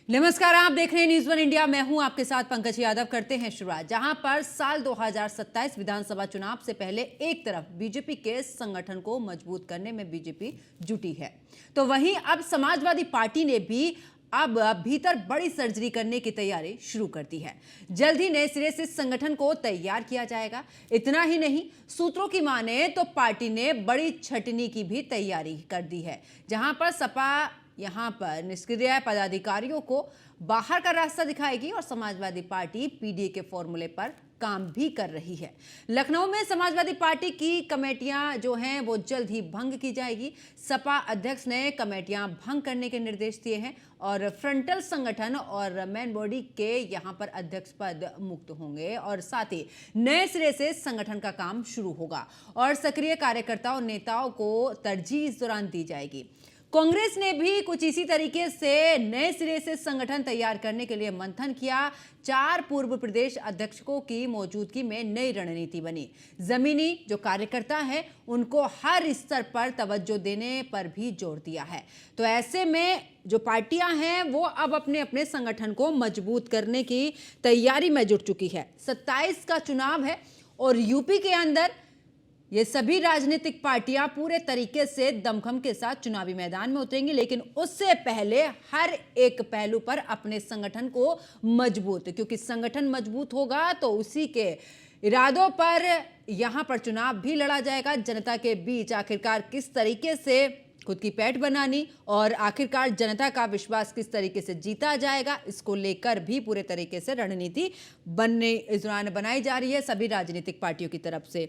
नमस्कार, आप देख रहे हैं न्यूज़ वन इंडिया। मैं हूं आपके साथ पंकज यादव। करते हैं शुरुआत, जहां पर साल 2027 विधानसभा चुनाव से पहले एक तरफ बीजेपी के संगठन को मजबूत करने में बीजेपी जुटी है, तो वहीं अब समाजवादी पार्टी ने भी अब भीतर बड़ी सर्जरी करने की तैयारी शुरू कर दी है। जल्द ही नए सिरे से संगठन को तैयार किया जाएगा। इतना ही नहीं, सूत्रों की माने तो पार्टी ने बड़ी छटनी की भी तैयारी कर दी है, जहां पर सपा यहां पर निष्क्रिय पदाधिकारियों को बाहर का रास्ता दिखाएगी और समाजवादी पार्टी पीडीए के फॉर्मूले पर काम भी कर रही है। लखनऊ में समाजवादी पार्टी की कमेटियां जो हैं वो जल्द ही भंग की जाएगी। सपा अध्यक्ष ने कमेटियां भंग करने के निर्देश दिए हैं और फ्रंटल संगठन और मेन बॉडी के यहां पर अध्यक्ष पद मुक्त होंगे और साथ ही नए सिरे से संगठन का काम शुरू होगा और सक्रिय कार्यकर्ताओं नेताओं को तरजीह इस दौरान दी जाएगी। कांग्रेस ने भी कुछ इसी तरीके से नए सिरे से संगठन तैयार करने के लिए मंथन किया। 4 पूर्व प्रदेश अध्यक्षों की मौजूदगी में नई रणनीति बनी। जमीनी जो कार्यकर्ता हैं उनको हर स्तर पर तवज्जो देने पर भी जोर दिया है। तो ऐसे में जो पार्टियां हैं वो अब अपने अपने संगठन को मजबूत करने की तैयारी में जुट चुकी है। 27 का चुनाव है और यूपी के अंदर ये सभी राजनीतिक पार्टियां पूरे तरीके से दमखम के साथ चुनावी मैदान में उतरेंगी, लेकिन उससे पहले हर एक पहलू पर अपने संगठन को मजबूत, क्योंकि संगठन मजबूत होगा तो उसी के इरादों पर यहां पर चुनाव भी लड़ा जाएगा। जनता के बीच आखिरकार किस तरीके से खुद की पैठ बनानी और आखिरकार जनता का विश्वास किस तरीके से जीता जाएगा, इसको लेकर भी पूरे तरीके से रणनीति बनने इस दौरान बनाई जा रही है सभी राजनीतिक पार्टियों की तरफ से।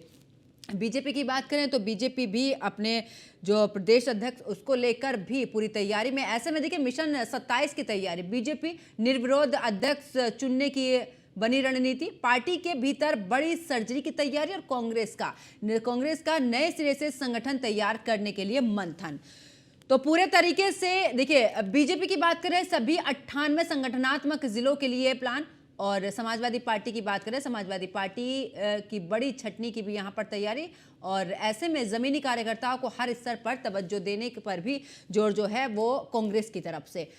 बीजेपी की बात करें तो बीजेपी भी अपने जो प्रदेश अध्यक्ष उसको लेकर भी पूरी तैयारी में। ऐसे में देखिए, मिशन 27 की तैयारी, बीजेपी निर्विरोध अध्यक्ष चुनने की बनी रणनीति, पार्टी के भीतर बड़ी सर्जरी की तैयारी और कांग्रेस का नए सिरे से संगठन तैयार करने के लिए मंथन। तो पूरे तरीके से देखिए, बीजेपी की बात करें, सभी 98 संगठनात्मक जिलों के लिए प्लान। और समाजवादी पार्टी की बात करें, समाजवादी पार्टी की बड़ी छटनी की भी यहाँ पर तैयारी और ऐसे में ज़मीनी कार्यकर्ताओं को हर स्तर पर तवज्जो देने पर भी जोर जो है वो कांग्रेस की तरफ से।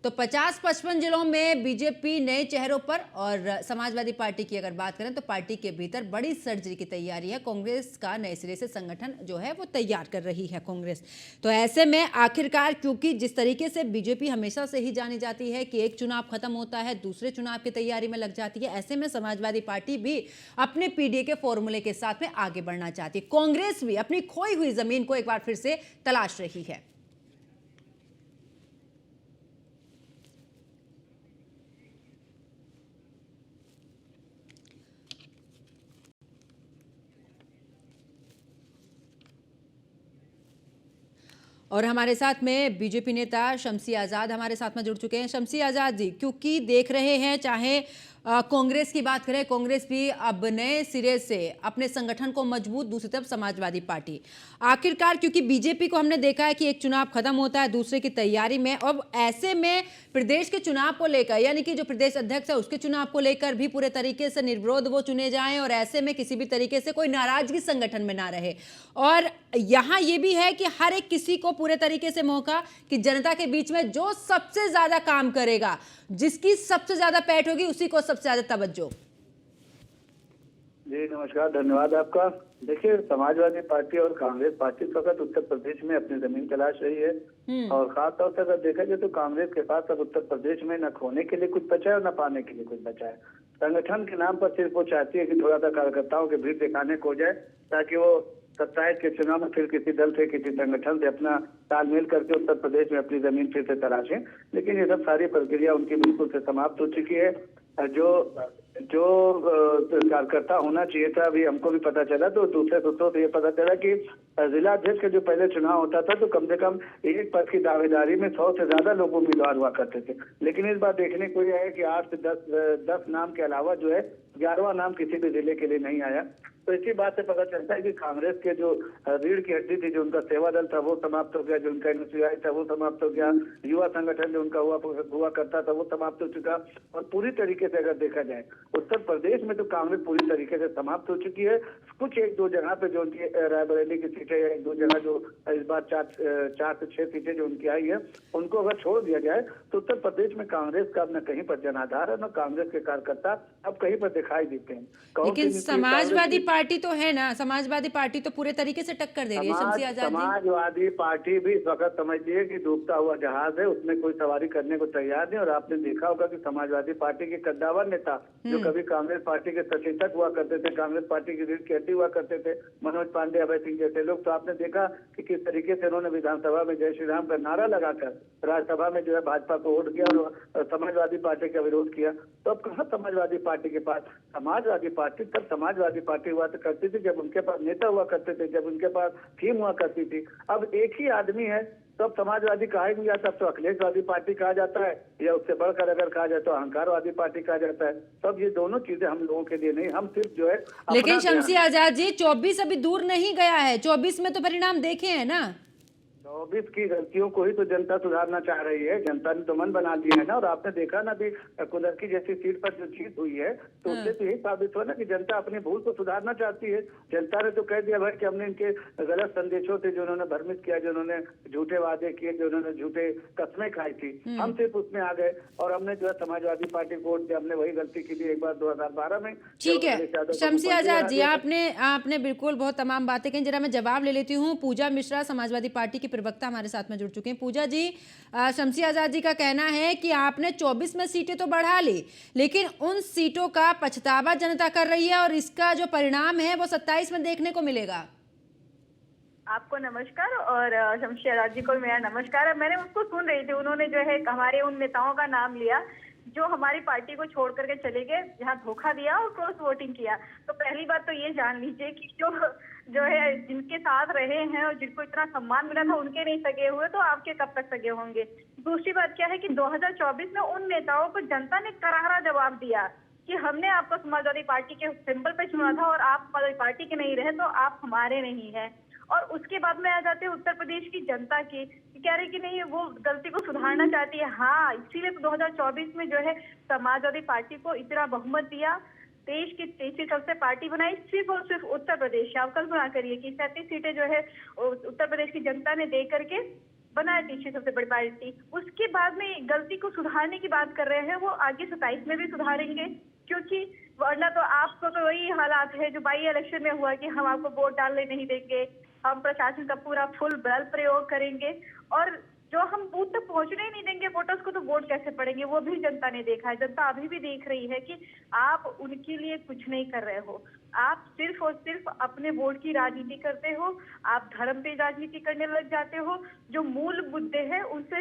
तो 50-55 जिलों में बीजेपी नए चेहरों पर और समाजवादी पार्टी की अगर बात करें तो पार्टी के भीतर बड़ी सर्जरी की तैयारी है। कांग्रेस का नए सिरे से संगठन जो है वो तैयार कर रही है कांग्रेस। तो ऐसे में आखिरकार, क्योंकि जिस तरीके से बीजेपी हमेशा से ही जानी जाती है कि एक चुनाव खत्म होता है दूसरे चुनाव की तैयारी में लग जाती है, ऐसे में समाजवादी पार्टी भी अपने पीडीए के फॉर्मूले के साथ में आगे बढ़ना चाहती है। कांग्रेस भी अपनी खोई हुई जमीन को एक बार फिर से तलाश रही है। और हमारे साथ में बीजेपी नेता शम्सी आज़ाद हमारे साथ में जुड़ चुके हैं। शम्सी आज़ाद जी, क्योंकि देख रहे हैं चाहे कांग्रेस की बात करें, कांग्रेस भी अब नए सिरे से अपने संगठन को मजबूत, दूसरी तरफ समाजवादी पार्टी आखिरकार, क्योंकि बीजेपी को हमने देखा है कि एक चुनाव खत्म होता है दूसरे की तैयारी में, अब ऐसे में प्रदेश के चुनाव को लेकर यानी कि जो प्रदेश अध्यक्ष है उसके चुनाव को लेकर भी पूरे तरीके से निर्विरोध वो चुने जाएं और ऐसे में किसी भी तरीके से कोई नाराजगी संगठन में ना रहे। और यहाँ ये भी है कि हर एक किसी को पूरे तरीके से मौका कि जनता के बीच में जो सबसे ज्यादा काम करेगा, जिसकी सबसे ज्यादा पैठ होगी, उसी को सबसे ज्यादा तवज्जो। जी नमस्कार, धन्यवाद आपका। देखिए, समाजवादी पार्टी और कांग्रेस पार्टी इस वक्त उत्तर प्रदेश में अपनी जमीन तलाश रही है और खासतौर से अगर देखा जाए तो कांग्रेस के पास अब उत्तर प्रदेश में न खोने के लिए कुछ बचा है और न पाने के लिए कुछ बचा है। संगठन के नाम पर सिर्फ वो चाहती है कि थोड़ा सा कार्यकर्ताओं के भीड़ दिखाने को हो जाए, ताकि वो 27 के चुनाव में फिर किसी दल से किसी संगठन से अपना तालमेल करके उत्तर प्रदेश में अपनी जमीन फिर से तलाशें। लेकिन ये सब सारी प्रक्रिया उनकी बिल्कुल से समाप्त हो चुकी है। जो कार्यकर्ता होना चाहिए था, अभी हमको भी पता चला, तो दूसरे सूत्रों से ये पता चला कि जिला अध्यक्ष का जो पहले चुनाव होता था तो कम से कम एक पद की दावेदारी में 100 से ज्यादा लोग उम्मीदवार हुआ करते थे। लेकिन इस बार देखने को यह है कि 8 से 10 नाम के अलावा जो है 11वां नाम किसी भी जिले के लिए नहीं आया। तो इसी बात से पता चलता है कि कांग्रेस के जो रीढ़ की हड्डी थी, जो उनका सेवा दल था वो समाप्त हो गया, जो उनका एनएसयूआई था वो समाप्त हो गया, युवा संगठन जो उनका हुआ करता था वो समाप्त हो चुका। और पूरी तरीके से अगर देखा जाए उत्तर प्रदेश में तो कांग्रेस पूरी तरीके से समाप्त हो चुकी है। कुछ एक दो जगह पे जो उनकी रायबरेली की सीटें या एक दो जगह जो इस बार 4 से 6 सीटें जो उनकी आई है, उनको अगर छोड़ दिया जाए तो उत्तर प्रदेश में कांग्रेस का अब न कहीं पर जनाधार है, न कांग्रेस के कार्यकर्ता अब कहीं पर दिखाई देते हैं। लेकिन समाजवादी पार्टी तो है ना, समाजवादी पार्टी तो पूरे तरीके से टक्कर दे रही है शमसी आजाद जी। समाजवादी पार्टी भी इस वक्त समझिए कि डूबता हुआ जहाज है, उसमें कोई सवारी करने को तैयार नहीं। और आपने देखा होगा कि समाजवादी पार्टी के कद्दावर नेता जो कभी कांग्रेस पार्टी के सचेतक हुआ करते थे, कांग्रेस पार्टी की रीढ़ की हड्डी हुआ करते थे, मनोज पांडे, अभय सिंह जैसे लोग, तो आपने देखा कि किस तरीके से उन्होंने विधानसभा में जय श्री राम का नारा लगाकर राज्यसभा में जो है भाजपा को वोट किया और समाजवादी पार्टी का विरोध किया। तो अब कहाँ समाजवादी पार्टी के पास, समाजवादी पार्टी तब समाजवादी पार्टी हुआ करती थी जब उनके पास नेता हुआ करते थे, जब उनके पास थीम हुआ करती थी। अब एक ही आदमी है, तब समाजवादी कहा ही नहीं जाता, तो अखिलेशवादी पार्टी कहा जाता है, या उससे बढ़कर अगर कहा जाए तो अहंकारवादी पार्टी कहा जाता है। तब ये दोनों चीजें हम लोगों के लिए नहीं, हम सिर्फ जो है। लेकिन शमसी आजाद जी 24 अभी दूर नहीं गया है, 24 में तो परिणाम देखे हैं ना। 24 की गलतियों को ही तो जनता सुधारना चाह रही है, जनता ने तो मन बना लिया है ना। और आपने देखा ना भी कुदरती जैसी सीट पर जो जीत हुई है, तो उससे तो यही साबित हुआ ना कि जनता अपनी भूल को सुधारना चाहती है। जनता ने तो कह दिया भाई कि हमने इनके गलत संदेशों से जो उन्होंने भ्रमित किया, जो उन्होंने झूठे वादे किए, जो उन्होंने झूठे कस्में खाई थी, हम सिर्फ उसमें आ गए और हमने जो है समाजवादी पार्टी को वोट दिया। हमने वही गलती की थी एक बार 2012 में। ठीक है शमसी आजाद जी, आपने बिल्कुल बहुत तमाम बातें कही। जरा मैं जवाब ले लेती हूँ। पूजा मिश्रा समाजवादी पार्टी की प्रवक्ता हमारे साथ में जुड़ चुके हैं। पूजा जी, शमसी आजाद जी का कहना है कि आपने 24 में सीटें तो बढ़ा ली, लेकिन उन सीटों का पछतावा जनता कर रही है और इसका जो परिणाम है वो 27 में देखने को मिलेगा। आपको नमस्कार और शमसी आजाद जी को मेरा नमस्कार। मैंने उसको सुन रही थी, उन्होंने जो है हमारे उन नेताओं का नाम लिया जो हमारी पार्टी को छोड़ करके चले गए, जहाँ धोखा दिया और क्रॉस वोटिंग किया। तो पहली बात तो ये जान लीजिए कि जो है जिनके साथ रहे हैं और जिनको इतना सम्मान मिला था उनके नहीं सगे हुए, तो आपके कब तक सगे होंगे। दूसरी बात क्या है कि 2024 में उन नेताओं को जनता ने करारा जवाब दिया कि हमने आपको समाजवादी पार्टी के सिंबल पे चुना था और आप समाजवादी पार्टी के नहीं रहे तो आप हमारे नहीं है। और उसके बाद में आ जाते हैं उत्तर प्रदेश की जनता की, कह रही कि नहीं वो गलती को सुधारना चाहती है। हाँ, इसीलिए तो 2024 में जो है समाजवादी पार्टी को इतना बहुमत दिया, देश की तीसरी सबसे पार्टी बनाई, सिर्फ और सिर्फ उत्तर प्रदेश। आप कल्पना करिए कि 37 सीटें जो है उत्तर प्रदेश की जनता ने दे करके बनाया तीसरी सबसे बड़ी पार्टी। उसके बाद में गलती को सुधारने की बात कर रहे हैं, वो आगे 27 में भी सुधारेंगे, क्योंकि वरना तो आपको तो वही हालात है जो बाई इलेक्शन में हुआ कि हम आपको वोट डालने नहीं देंगे, हम प्रशासन का पूरा फुल बल प्रयोग करेंगे और जो हम बूथ तक पहुंचने ही नहीं देंगे वोटर्स को, तो वोट कैसे पड़ेंगे। वो भी जनता ने देखा है। जनता अभी भी देख रही है कि आप उनके लिए कुछ नहीं कर रहे हो, आप सिर्फ और सिर्फ अपने वोट की राजनीति करते हो, आप धर्म पे राजनीति करने लग जाते हो। जो मूल मुद्दे हैं उनसे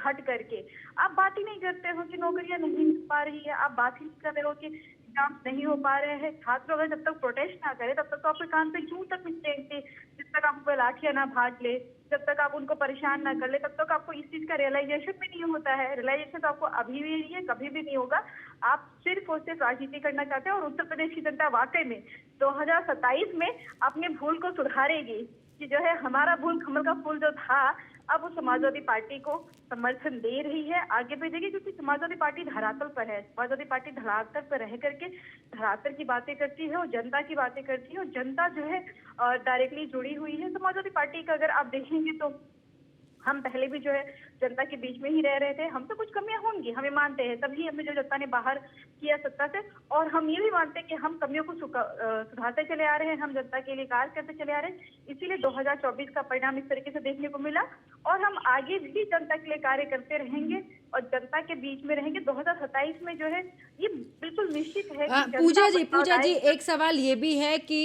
हट करके आप बात ही नहीं करते हो कि नौकरियां नहीं मिल पा रही है, आप बात ही नहीं कर रहे हो कि एग्जाम नहीं हो पा रहे हैं। छात्र अगर जब तक प्रोटेस्ट ना करे तब तक तो आपके कान पे जूं तक नहीं टेकते, जब तक आपको लाठियां ना भाग ले, जब तक आप उनको परेशान ना कर ले, तब तक आपको इस चीज का रियलाइजेशन भी नहीं होता है। रियलाइजेशन तो आपको अभी भी नहीं है, कभी भी नहीं होगा। आप सिर्फ और सिर्फ राजनीति करना चाहते हैं और उत्तर प्रदेश की जनता वाकई में 2027 में अपने भूल को सुधारेगी कि जो है हमारा भूल कमल का फूल जो था अब वो समाजवादी पार्टी को समर्थन दे रही है, आगे भी देगी, क्योंकि समाजवादी पार्टी धरातल पर है। समाजवादी पार्टी धरातल पर रह करके धरातल की बातें करती है और जनता की बातें करती है और जनता जो है डायरेक्टली जुड़ी हुई है समाजवादी पार्टी का। अगर आप देखेंगे तो हम पहले भी जो है जनता के बीच में ही रह रहे थे, हम तो कुछ कमियां होंगी हमें मानते हैं, तभी हमें जो जनता ने बाहर किया सत्ता से। और हम ये भी मानते हैं कि हम कमियों को सुधारते चले आ रहे हैं, हम जनता के लिए कार्य करते चले आ रहे हैं। इसीलिए 2024 का परिणाम इस तरीके से देखने को मिला और हम आगे भी जनता के लिए कार्य करते रहेंगे और जनता के बीच में रहेंगे। 2027 में जो है ये बिल्कुल निश्चित है कि पूजा जी एक सवाल ये भी है कि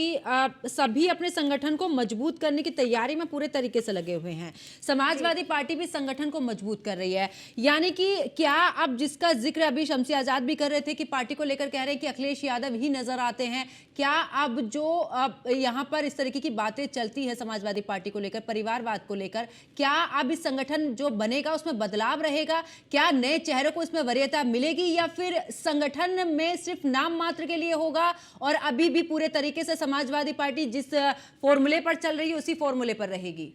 सभी अपने संगठन को मजबूत करने की तैयारी में पूरे तरीके से लगे हुए हैं। समाजवादी पार्टी भी संगठन को मजबूत कर रही है, यानी कि क्या अब जिसका जिक्र अभी शमसी आजाद भी कर रहे थे कि पार्टी को लेकर कह रहे हैं कि अखिलेश यादव ही नजर आते हैं, क्या अब जो यहाँ पर इस तरीके की बातें चलती है समाजवादी पार्टी को लेकर, परिवारवाद को लेकर, क्या अब इस संगठन जो बनेगा उसमें बदलाव रहेगा? क्या क्या नए चेहरे को इसमें वरीयता मिलेगी या फिर संगठन में सिर्फ नाम मात्र के लिए होगा और अभी भी पूरे तरीके से समाजवादी पार्टी जिस फॉर्मूले पर चल रही है उसी फॉर्मूले पर रहेगी?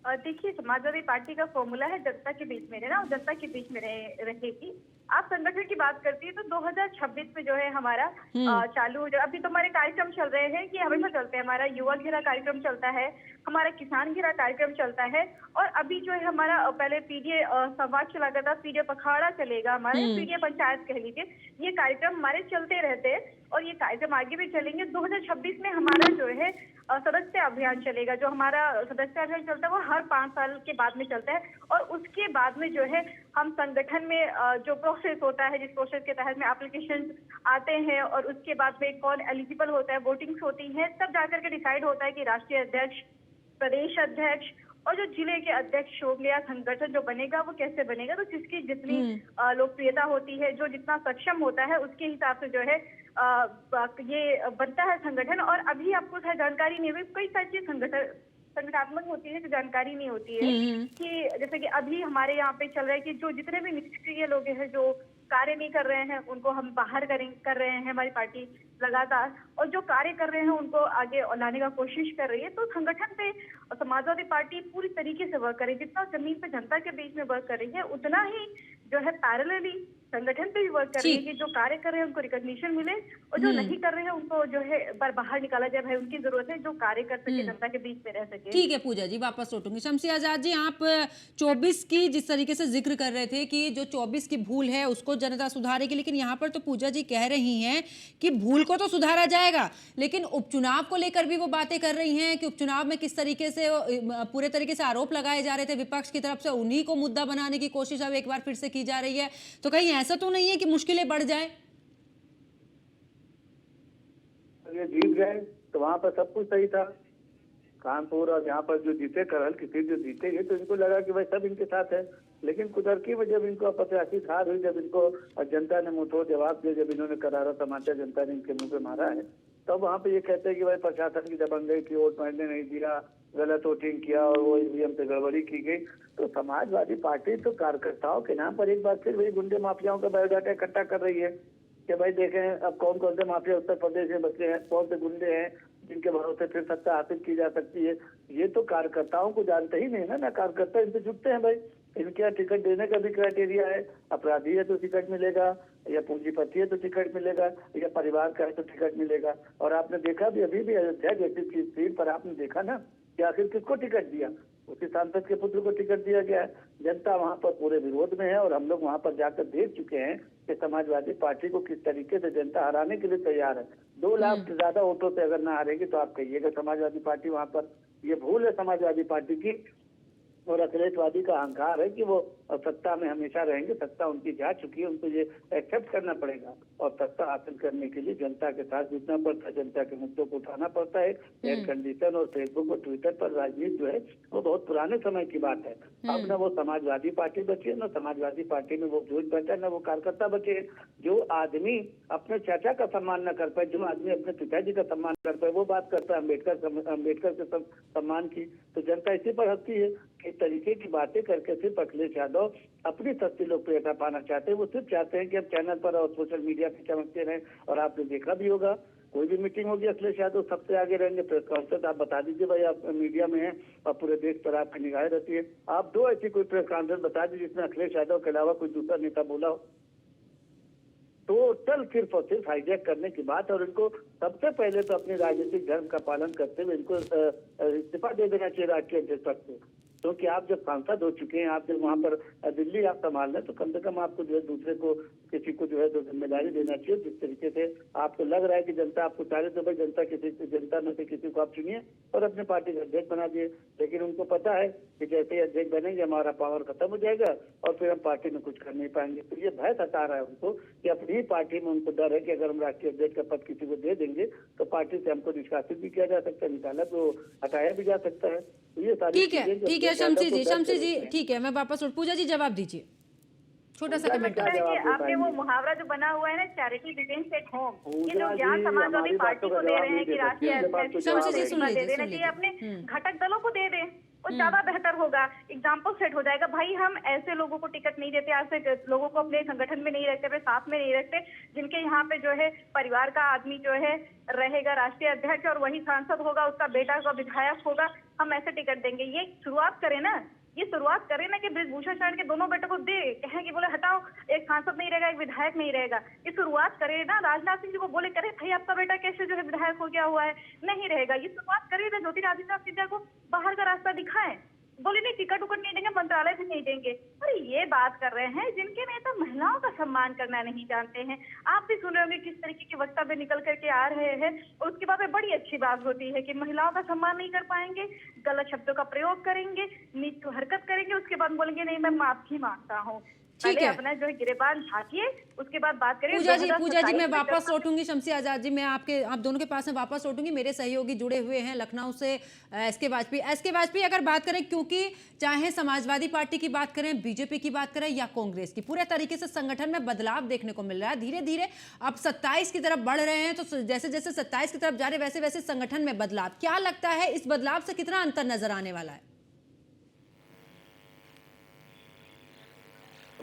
देखिए, समाजवादी पार्टी का फॉर्मूला है जनता के बीच में रहना और जनता के बीच में रहेगी। आप संगठन की बात करती है तो 2026 में जो है हमारा चालू हो जाए। अभी तो हमारे कार्यक्रम चल रहे हैं कि हमेशा चलते हैं। हमारा युवा घेरा कार्यक्रम चलता है, हमारा किसान घेरा कार्यक्रम चलता है और अभी जो है हमारा पहले पीडीए संवाद चला गया था, पीडीए पखवाड़ा चलेगा हमारा, पीडीए पंचायत कह लीजिए। ये कार्यक्रम हमारे चलते रहते हैं और ये कार्यक्रम आगे भी चलेंगे। 2026 में हमारा जो है सदस्य अभियान चलेगा। जो हमारा सदस्य अभियान चलता है वो हर 5 साल के बाद में चलता है और उसके बाद में जो है हम संगठन में जो प्रोसेस होता है, जिस प्रोसेस के तहत में एप्लीकेशन आते हैं और उसके बाद में कौन एलिजिबल होता है, वोटिंग्स होती है, तब जाकर के डिसाइड होता है कि राष्ट्रीय अध्यक्ष, प्रदेश अध्यक्ष और जो जिले के अध्यक्ष होंगे या संगठन जो बनेगा वो कैसे बनेगा। तो जिसकी जितनी लोकप्रियता होती है, जो जितना सक्षम होता है, उसके हिसाब से जो है ये बनता है संगठन। और अभी आपको जानकारी नहीं हुई, कई सारी चीज संगठनात्मक होती है जो जानकारी नहीं होती है कि जैसे कि अभी हमारे यहाँ पे चल रहा है कि जो जितने भी निष्क्रिय लोग हैं, जो कार्य नहीं कर रहे हैं, उनको हम बाहर कर रहे हैं हमारी पार्टी लगातार, और जो कार्य कर रहे हैं उनको आगे लाने का कोशिश कर रही है। तो संगठन पे समाजवादी पार्टी पूरी तरीके से वर्क कर रही है। जितना जमीन पे जनता के बीच में वर्क कर रही है, उतना ही जो है पैरेलली संगठन पे भी वर्क कर रही है कि जो कार्य कर रहे हैं उनको रिकॉग्निशन मिले और जो नहीं कर रहे हैं उनको जो है बाहर निकाला जाए। भाई उनकी जरूरत है जो कार्य कर सके, जनता के बीच में रह सके। ठीक है पूजा जी, वापस लौटूंगी। शमसी आजाद जी, आप 24 की जिस तरीके से जिक्र कर रहे थे कि जो 24 की भूल है उसको जनता सुधारेगी, लेकिन यहाँ पर तो पूजा जी कह रही हैं कि भूल को तो सुधारा जाएगा, लेकिन उपचुनाव को लेकर भी वो बातें कर रही हैं कि उपचुनाव में किस तरीके से पूरे तरीके से आरोप लगाए जा रहे थे विपक्ष की तरफ से, उन्हीं को मुद्दा बनाने की कोशिश अब एक बार फिर से की जा रही है। तो कहीं ऐसा तो नहीं है कि मुश्किलें बढ़ जाए? ये जीत गए तो वहां पर सब कुछ सही था। कानपुर और यहाँ पर जो जीते, करहल की सीट जो जीतेंगे तो इनको लगा कि भाई सब इनके साथ है, लेकिन कुदरती में जब इनको अप्रत्याशित हार हुई, जब इनको जनता ने मुंहतोड़ जवाब दिया, जब इन्होंने करारा तमाचा जनता ने इनके मुंह पे मारा है, तब वहाँ पे ये कहते हैं कि भाई प्रशासन की दबंगई थी, वोट मारने नहीं दिया, गलत वोटिंग किया और वो ईवीएम पे गड़बड़ी की गई। तो समाजवादी पार्टी तो कार्यकर्ताओं के नाम पर एक बार फिर वही गुंडे माफियाओं का बायोडाटा इकट्ठा कर रही है कि भाई देखें अब कौन कौन से माफिया उत्तर प्रदेश में बचे हैं, कौन से गुंडे हैं जिनके भरोसे फिर सत्ता हासिल की जा सकती है। ये तो कार्यकर्ताओं को जानते ही नहीं ना कार्यकर्ता इनसे जुटते हैं। भाई इनके यहाँ टिकट देने का भी क्राइटेरिया है, अपराधी है तो टिकट मिलेगा, या पूंजीपति है तो टिकट मिलेगा, या परिवार का है तो टिकट मिलेगा। और आपने देखा भी अभी भी अयोध्या जैसी सीट पर आपने देखा ना कि आखिर किसको टिकट दिया, उसी सांसद के पुत्र को टिकट दिया गया है। जनता वहाँ पर पूरे विरोध में है और हम लोग वहाँ पर जाकर देख चुके हैं कि समाजवादी पार्टी को किस तरीके से जनता हराने के लिए तैयार है। 2 लाख से ज्यादा वोटों से अगर ना हारेगी तो आप कहिएगा समाजवादी पार्टी वहाँ पर। ये भूल है समाजवादी पार्टी की और अखिलेशवादी का अहंकार है कि वो सत्ता में हमेशा रहेंगे। सत्ता उनकी जा चुकी है, उनको ये एक्सेप्ट करना पड़ेगा और सत्ता हासिल करने के लिए जनता के साथ जुटना पड़ता है, जनता के मुद्दों को उठाना पड़ता है। एयर कंडीशन और फेसबुक और ट्विटर पर राजनीति जो है वो बहुत पुराने समय की बात है। अब न वो समाजवादी पार्टी बची है, न समाजवादी पार्टी में वो जोश बचा, न वो कार्यकर्ता बचे। जो आदमी अपने चाचा का सम्मान न कर पाए, जो आदमी अपने पिताजी का सम्मान कर पाए, वो बात करता है अम्बेडकर के सम्मान की। तो जनता इसी पर हंसती है। इस तरीके की बातें करके सिर्फ अखिलेश यादव अपनी सस्ती लोकप्रियता पाना चाहते हैं। वो सिर्फ चाहते हैं कि अब चैनल पर और सोशल मीडिया पे चमकते रहें। और आपने देखा भी होगा, कोई भी मीटिंग होगी अखिलेश यादव सबसे आगे रहेंगे। प्रेस कॉन्फ्रेंस आप बता दीजिए भाई, आप मीडिया में हैं और पूरे देश पर आपकी निगाहें रहती है। आप 2 ऐसी कोई प्रेस कॉन्फ्रेंस बता दीजिए जिसमें अखिलेश यादव के अलावा कोई दूसरा नेता बोला हो। टोटल सिर्फ और सिर्फ हाईजैक करने की बात। और इनको सबसे पहले तो अपने राजनीतिक धर्म का पालन करते हुए इनको इस्तीफा दे देना चाहिए राष्ट्रीय अध्यक्ष पद से। क्योंकि आप जब सांसद हो चुके हैं, आप जब वहाँ पर दिल्ली आप संभाल रहे, तो कम से कम आपको जो है दूसरे को किसी को जो है तो जिम्मेदारी देना चाहिए। जिस तरीके से आपको लग रहा है कि जनता आपको चाहे तो भाई जनता में से किसी को आप चुनिए और अपने पार्टी का अध्यक्ष बना दिए। लेकिन उनको पता है कि जैसे ही अध्यक्ष बनेंगे हमारा पावर खत्म हो जाएगा और फिर हम पार्टी में कुछ कर नहीं पाएंगे। तो ये भय सता रहा है उनको कि अपनी ही पार्टी में उनको डर है कि अगर हम राष्ट्रीय अध्यक्ष का पद किसी को दे देंगे तो पार्टी से हमको निष्कासित भी किया जा सकता है, निकाला तो हटाया भी जा सकता है। तो ये सारी ठीक है शमसी जी, ठीक है, मैं वापस पूजा जी जवाब दीजिए, छोटा सा कमेंट। आपने वो मुहावरा जो बना हुआ है ना, चैरिटी बिगिंस एट होम, ये जो ज्ञान समाजवादी पार्टी को दे रहे हैं कि राष्ट्रीय अध्यक्ष दे देना चाहिए, अपने घटक दलों को दे दें। वो ज्यादा बेहतर होगा। एग्जाम्पल सेट हो जाएगा, भाई हम ऐसे लोगों को टिकट नहीं देते, ऐसे लोगों को अपने संगठन में नहीं रखते, अपने साथ में नहीं रखते, जिनके यहाँ पे जो है परिवार का आदमी जो है रहेगा राष्ट्रीय अध्यक्ष और वही सांसद होगा, उसका बेटा का विधायक होगा, हम ऐसे टिकट देंगे। ये शुरुआत करें ना, ये शुरुआत करें ना कि बृजभूषण शरण के दोनों बेटों को दे, कहें कि बोले हटाओ, एक सांसद नहीं रहेगा, एक विधायक नहीं रहेगा। ये शुरुआत करे ना, राजनाथ सिंह जी को बोले करे भाई आपका बेटा कैसे जो है विधायक हो गया हुआ है, नहीं रहेगा। ये शुरुआत करे ना, ज्योतिरादित्य सिंधिया को बाहर का रास्ता दिखाएं। बोले नहीं टिकट उकट नहीं देंगे, मंत्रालय भी नहीं देंगे। अरे ये बात कर रहे हैं जिनके नेता महिलाओं का सम्मान करना नहीं जानते हैं। आप भी सुन रहे होंगे किस तरीके के वक्तव्य निकल करके आ रहे हैं, और उसके बाद में बड़ी अच्छी बात होती है कि महिलाओं का सम्मान नहीं कर पाएंगे, गलत शब्दों का प्रयोग करेंगे, नीच हरकत करेंगे, उसके बाद बोलेंगे नहीं मैं माफी मांगता हूँ। पहले अपना जो है गिरेबान झाँकिए, उसके बाद बात करिए। पूजा जी मैं वापस लौटूंगी, शमसी आजाद जी मैं आप दोनों के पास में वापस लौटूंगी। मेरे सहयोगी जुड़े हुए हैं लखनऊ से, एसके वाजपेयी अगर बात करें, क्योंकि चाहे समाजवादी पार्टी की बात करें, बीजेपी की बात करें या कांग्रेस की, पूरे तरीके से संगठन में बदलाव देखने को मिल रहा है। धीरे धीरे अब 27 की तरफ बढ़ रहे हैं, तो जैसे जैसे 27 की तरफ जा रहे वैसे वैसे संगठन में बदलाव, क्या लगता है इस बदलाव से कितना अंतर नजर आने वाला है?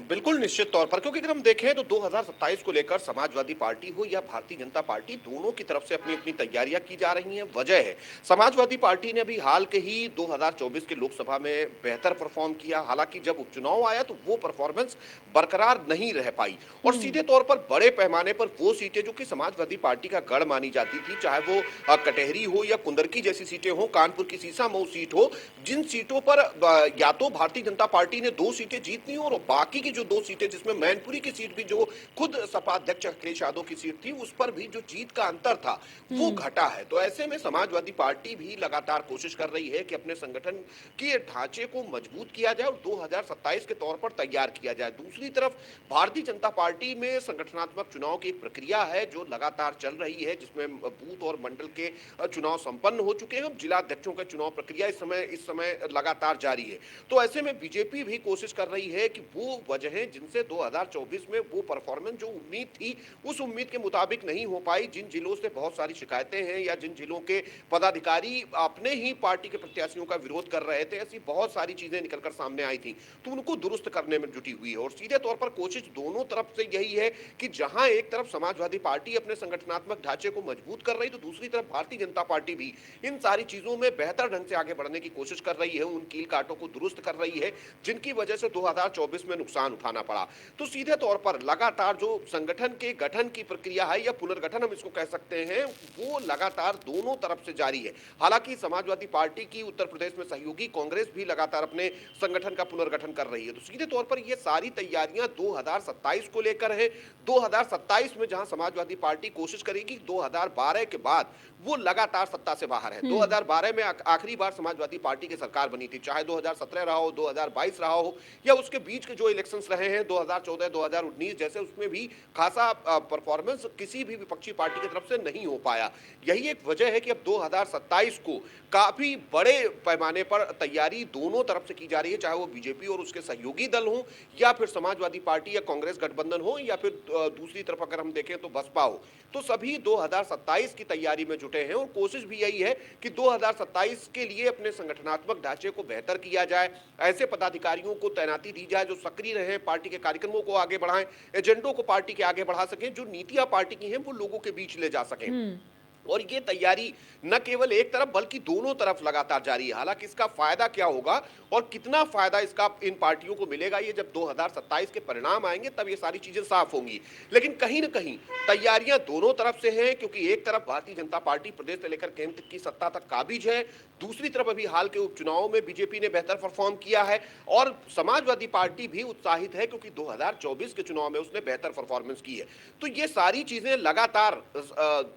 बिल्कुल निश्चित तौर पर, क्योंकि अगर हम देखें तो 2027 को लेकर समाजवादी पार्टी हो या भारतीय जनता पार्टी, दोनों की तरफ से अपनी अपनी तैयारियां की जा रही हैं। वजह है समाजवादी पार्टी ने अभी हाल के ही 2024 के लोकसभा में बेहतर परफॉर्म किया, हालांकि जब उपचुनाव आया तो वो परफॉर्मेंस बरकरार नहीं रह पाई, और सीधे तौर पर बड़े पैमाने पर वो सीटें जो कि समाजवादी पार्टी का गढ़ मानी जाती थी, चाहे वो कटहरी हो या कुंदरकी जैसी सीटें हो, कानपुर की सीसामऊ सीट हो, जिन सीटों पर या तो भारतीय जनता पार्टी ने 2 सीटें जीतनी और बाकी की जो 2 सीटें, जिसमें मैनपुरी की सीट भी जो खुद सपा अध्यक्ष अखिलेश यादव की सीट थी, उस पर भी जो जीत का अंतर था वो घटा है। तो ऐसे में समाजवादी पार्टी भी लगातार कोशिश कर रही है कि अपने संगठन के ढांचे को मजबूत किया जाए और 2027 के तौर पर तैयार किया जाए। दूसरी तरफ भारतीय जनता पार्टी में संगठनात्मक चुनाव की एक प्रक्रिया है जो लगातार चल रही है, जिसमें बूथ और मंडल के चुनाव संपन्न हो चुके हैं। जिला अध्यक्षों का चुनाव प्रक्रिया इस समय लगातार जारी है। तो ऐसे में बीजेपी भी कोशिश कर रही है कि वो वजह जिनसे 2024 में वो परफॉर्मेंस जो उम्मीद थी उस उम्मीद के मुताबिक नहीं हो पाई, जिन जिलों से बहुत सारी शिकायतें हैं या जिन जिलों के पदाधिकारी अपने ही पार्टी के प्रत्याशियों का विरोध कर रहे थे, ऐसी बहुत सारी चीजें निकलकर सामने आई थी, तो उनको दुरुस्त करने में जुटी हुई है। और सीधे तौर पर कोशिश दोनों तरफ से यही है कि जहां एक तरफ समाजवादी पार्टी अपने संगठनात्मक ढांचे को मजबूत कर रही, तो दूसरी तरफ भारतीय जनता पार्टी भी इन सारी चीजों में बेहतर ढंग से आगे बढ़ने की कोशिश कर रही है, उन कील कांटों को दुरुस्त कर रही है जिनकी वजह से 2024 में नुकसान उठाना पड़ा। तो सीधे तौर पर लगातार जो संगठन के गठन की प्रक्रिया है या पुनर्गठन हम इसको कह सकते हैं, वो लगातार दोनों तरफ से जारी है। हालांकि समाजवादी पार्टी की उत्तर प्रदेश में सहयोगी कांग्रेस भी लगातार अपने संगठन का पुनर्गठन कर रही है। तो सीधे तौर पर ये सारी तैयारियां 2027 को लेकर है। 2027 में जहां समाजवादी पार्टी कोशिश करेगी 2012 के बाद वो लगातार सत्ता से बाहर है। 2012 में आखिरी बार समाजवादी पार्टी की सरकार बनी थी, चाहे 2017 रहा हो, 2022 रहा हो या उसके बीच के जो इलेक्शंस रहे हैं 2014, 2019 जैसे, उसमें भी खासा परफॉर्मेंस किसी भी विपक्षी पार्टी की तरफ से नहीं हो पाया। यही एक वजह है कि अब 2027 को काफी बड़े पैमाने पर तैयारी दोनों तरफ से की जा रही है, चाहे वो बीजेपी और उसके सहयोगी दल हो या फिर समाजवादी पार्टी या कांग्रेस गठबंधन हो या फिर दूसरी तरफ अगर हम देखें तो बसपा हो। तो सभी 2027 की तैयारी में जुटे हैं और कोशिश भी यही है कि 2027 के लिए अपने संगठनात्मक ढांचे को बेहतर किया जाए, ऐसे पदाधिकारियों को तैनाती दी जाए जो सक्रिय रहे, पार्टी के कार्यक्रमों को आगे बढ़ाएं, एजेंडों को पार्टी के आगे बढ़ा सकें, जो नीतियां पार्टी की हैं वो लोगों के बीच ले जा सकें। और ये तैयारी न केवल एक तरफ बल्कि दोनों तरफ लगातार जारी है। हालांकि इसका फायदा क्या होगा और कितना फायदा इसका इन पार्टियों को मिलेगा, ये जब 2027 के परिणाम आएंगे तब ये सारी चीजें साफ होंगी। लेकिन कहीं न कहीं तैयारियां दोनों तरफ से हैं, क्योंकि एक तरफ भारतीय जनता पार्टी प्रदेश से लेकर केंद्र की सत्ता तक काबिज है, दूसरी तरफ अभी हाल के उपचुनावों में बीजेपी ने बेहतर परफॉर्म किया है और समाजवादी पार्टी भी उत्साहित है क्योंकि 2024 के चुनाव में उसने बेहतर परफॉर्मेंस की है। तो ये सारी चीजें लगातार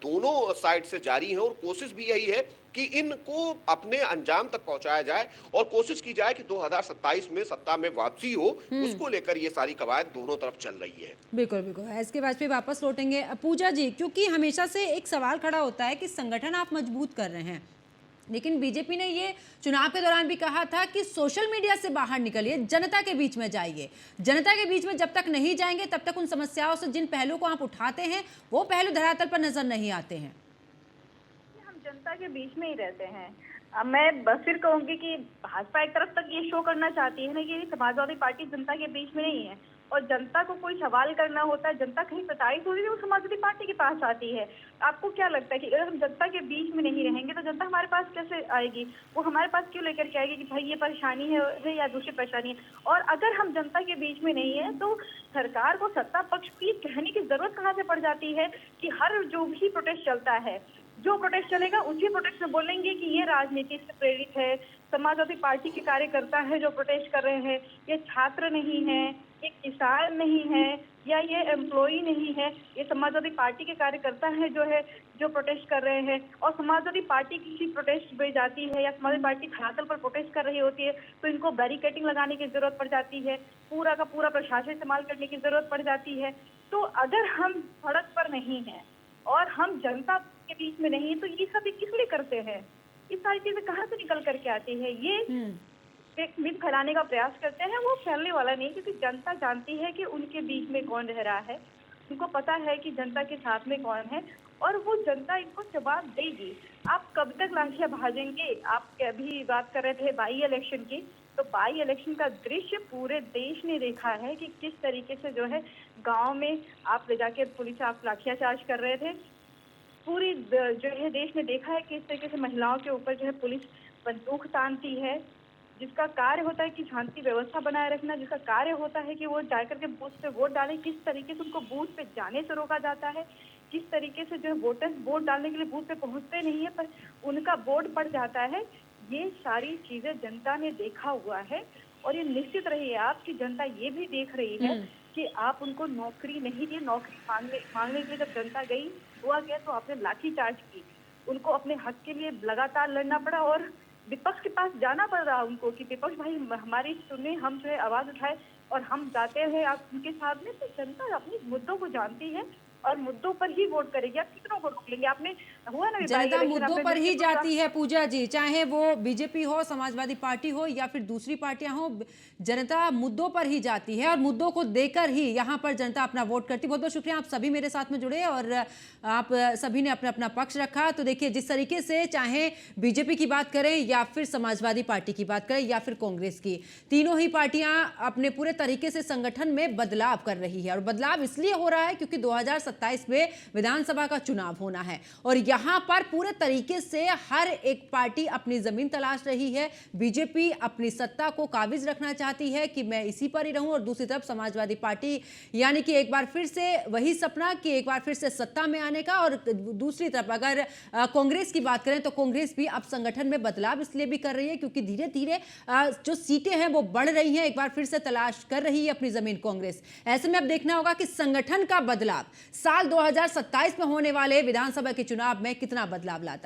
दोनों साइड से जारी है और कोशिश भी यही है कि इनको अपने अंजाम तक पहुंचाया जाए और कोशिश की जाए कि 2027 में सत्ता में वापसी हो, उसको लेकर ये सारी कवायद दोनों तरफ चल रही है। बिल्कुल बिल्कुल, इसके बाद फिर वापस लौटेंगे। पूजा जी, क्योंकि हमेशा से एक सवाल खड़ा होता है कि संगठन आप मजबूत कर रहे हैं, लेकिन बीजेपी ने ये चुनाव के दौरान भी कहा था कि सोशल मीडिया से बाहर निकलिए, जनता के बीच में जाइए। जनता के बीच में जब तक नहीं जाएंगे तब तक उन समस्याओं से जिन पहलुओं को आप उठाते हैं वो पहलू धरातल पर नजर नहीं आते हैं। जनता के बीच में ही रहते हैं, अब मैं बस फिर कहूंगी कि भाजपा एक तरफ तक ये शो करना चाहती है ना कि समाजवादी पार्टी जनता के बीच में नहीं है, और जनता को कोई सवाल करना होता है, जनता कहीं प्रताड़ित हो रही है, वो समाजवादी पार्टी के पास आती है। आपको क्या लगता है कि अगर हम जनता के बीच में नहीं रहेंगे तो जनता हमारे पास कैसे आएगी? वो हमारे पास क्यों लेकर के आएगी कि भाई ये परेशानी है या दूसरी परेशानी है? और अगर हम जनता के बीच में नहीं है तो सरकार को सत्ता पक्ष को ये कहने की जरूरत कहाँ से पड़ जाती है कि हर जो भी प्रोटेस्ट चलता है, जो प्रोटेस्ट चलेगा उसी प्रोटेस्ट में बोलेंगे कि ये राजनीति से प्रेरित है, समाजवादी पार्टी के कार्यकर्ता है जो प्रोटेस्ट कर रहे हैं, ये छात्र नहीं है, ये किसान नहीं है, या ये एम्प्लॉई नहीं है, ये समाजवादी पार्टी के कार्यकर्ता हैं जो प्रोटेस्ट कर रहे हैं। और समाजवादी पार्टी किसी प्रोटेस्ट में जाती है या समाजवादी पार्टी धरातल पर प्रोटेस्ट कर रही होती है तो इनको बैरिकेडिंग लगाने की जरूरत पड़ जाती है, पूरा का पूरा प्रशासन इस्तेमाल करने की जरूरत पड़ जाती है। तो अगर हम सड़क पर नहीं हैं और हम जनता के बीच में नहीं है तो ये सब किस लिए करते हैं? ये सारी चीजें कहाँ से निकल करके आती है? ये एक मिथ फैलाने का प्रयास करते हैं, वो फैलने वाला नहीं, क्योंकि जनता जानती है कि उनके बीच में कौन रह रहा है, उनको पता है कि जनता के साथ में कौन है और वो जनता इनको जवाब देगी। आप कब तक लाठियां भाजेंगे? आप अभी बात कर रहे थे बाई इलेक्शन की, तो बाई इलेक्शन का दृश्य पूरे देश ने देखा है कि किस तरीके से जो है गांव में आप ले जाके पुलिस आप लाठियाचार्ज कर रहे थे। पूरी जो है देश ने देखा है किस तरीके से महिलाओं के ऊपर जो है पुलिस बंदूक तानती है, जिसका कार्य होता है कि शांति व्यवस्था बनाए रखना, जिसका कार्य होता है कि वो जाकर के बूथ पे वोट डालें, किस तरीके से उनको बूथ पे जाने से रोका जाता है, किस तरीके से जो है वोटर्स वोट डालने के लिए बूथ पे पहुंचते नहीं है पर उनका वोट पड़ जाता है। ये सारी चीजें जनता ने देखा हुआ है और ये निश्चित रहिए आप कि जनता ये भी देख रही है कि आप उनको नौकरी नहीं दी। नौकरी मांगने के लिए जब जनता गई हुआ गया तो आपने लाठीचार्ज की, उनको अपने हक के लिए लगातार लड़ना पड़ा और विपक्ष के पास जाना पड़ रहा उनको कि विपक्ष भाई हमारी सुने, हम जो है आवाज उठाए और हम जाते हैं आप उनके साथ में। तो जनता अपने मुद्दों को जानती है और मुद्दों पर ही वोट करेगी। आप कितनों को रोक लेंगे? आपने हुआ ना, जनता मुद्दों पर ही जाती है पूजा जी, चाहे वो बीजेपी हो, समाजवादी पार्टी हो या फिर दूसरी पार्टियां हो, जनता मुद्दों पर ही जाती है और मुद्दों को देकर ही यहाँ पर जनता अपना वोट करती है। बहुत बहुत शुक्रिया, आप सभी मेरे साथ में जुड़े और आप सभी ने अपना अपना पक्ष रखा। तो देखिए जिस तरीके से चाहे बीजेपी की बात करें या फिर समाजवादी पार्टी की बात करें या फिर कांग्रेस की, तीनों ही पार्टियां अपने पूरे तरीके से संगठन में बदलाव कर रही है और बदलाव इसलिए हो रहा है क्योंकि 2027 में विधानसभा का चुनाव होना है और यहां पर पूरे तरीके से हर एक पार्टी अपनी जमीन तलाश रही है। बीजेपी अपनी सत्ता को काबिज रखना चाहती है कि मैं इसी पर ही रहूं और दूसरी तरफ समाजवादी पार्टी यानी कि एक बार फिर से वही सपना कि एक बार फिर से सत्ता में आने का। और दूसरी तरफ अगर कांग्रेस की बात करें तो कांग्रेस भी अब संगठन में बदलाव इसलिए भी कर रही है क्योंकि धीरे धीरे जो सीटें हैं वो बढ़ रही हैं, एक बार फिर से तलाश कर रही है अपनी जमीन कांग्रेस। ऐसे में अब देखना होगा कि संगठन का बदलाव साल 2027 में होने वाले विधानसभा के चुनाव में कितना बदलाव लाता है।